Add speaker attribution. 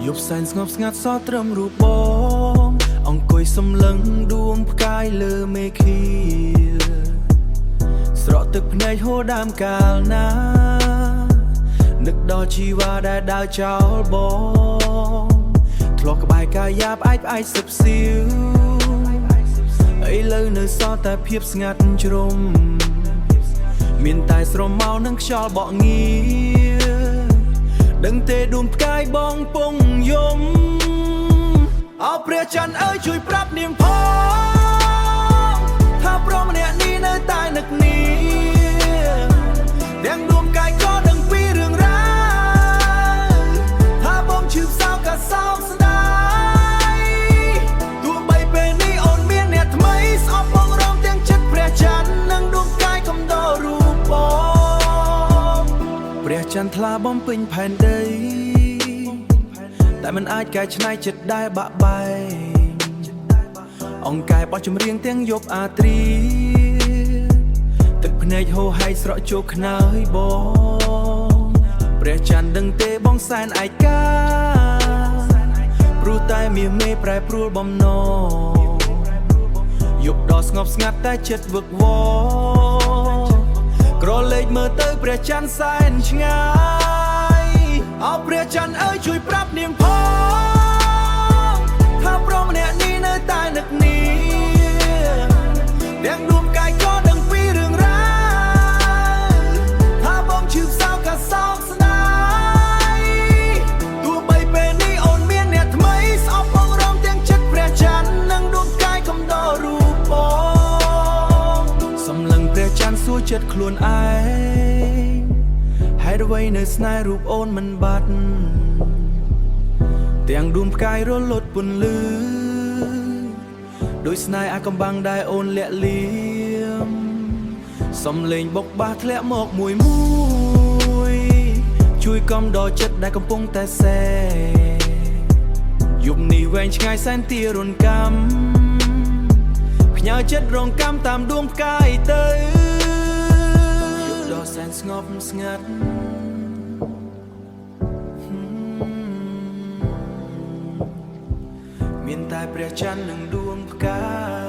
Speaker 1: យប់សែនស្ងប់ស្ងាត់សោះត្រឹមរូបបងអង្គុយសំឡឹងដួងផ្កាយលើមេឃីស្រក់ទឹកភ្នែកហូរដើមកាលណានឹកដល់ជីវ៉ាដែលដើរចោលបងធ្លាប់ក្បែរកាយាផ្អែកសិបសៀវឥឡូវនៅសល់តែភាពស្ងាត់ជ្រុំមានតែស្រមោលនឹងខ្យល់បក់ងាដឹងទេដួងផ្កាយបងពងយំអោព្រះច័ន្ទអើយជួយប្រាប់នាងផងថាប្រុសម្នាក់នេះនៅតែនឹកនាងទាំងដួងកាយក៏ដឹងពីរឿងរ៉ាវថាបងឈឺផ្សោក៏សោកស្ដាយទោះបីពេលនេះអូនមានអ្នកថ្មីស្អប់បងរំទាំងចិត្តព្រះច័ន្ទនិងដួងកាយកំដររូបបងព្រះច័ន្ទថ្លាបំពេញផែនដីតែមិនអាចកែច្នៃចិត្តដែលបាក់បែកអង្គកែបោះចម្រៀងទាំងយប់អាទ្រីទឹកភ្នែកហូរហែកស្រក់ជោគខ្នើយបងព្រះច័ន្ទដឹងទេបងសែនឯកាព្រោះតែមាសមេប្រែប្រួលបំណងយប់ដ៏ស្ងប់ស្ងាត់តែចិត្តវឹកវរក្រឡេកមើលទៅព្រះច័ន្ទសែនឆ្ងាយអោព្រះច័ន្ទអើយជួយប្រាប់នាងផងថាប្រុសម្នាក់នេះនៅតែនឹកនាងទាំងដួងកាយក៏ដឹងពីរឿងរ៉ាវថាបងឈឺផ្សោកក៏សោកស្ដាយទោះបីពេលនេះអូនមានអ្នកថ្មីស្អប់បងរំទាំងចិត្តព្រះច័ន្ទនិងដួងកាយកំដររូបបងសំឡឹងព្រះច័ន្ទសួរចិត្តខ្លួនឯងហេតុអ្វីនៅស្នេហ៍រូបអូនមិនបាត់ទាំងដួងផ្កាយរលត់ពន្លឺដោយស្នេហ៍អាកំបាំងដែលអូនលាក់លៀមសំលេងបុកបាសធ្លាក់មកមួយជួយកំដរចិត្តដែលកំពុងតែសេយប់នេះវែងឆ្ងាយសែនទីរុនកម្មផ្ញើចិត្តរងកម្មតាមដួងផ្កាយទៅយប់ដ៏សែនស្ងប់ស្ងាត់មានតែព្រះច័ន្ទនិងដួងផ្កាយ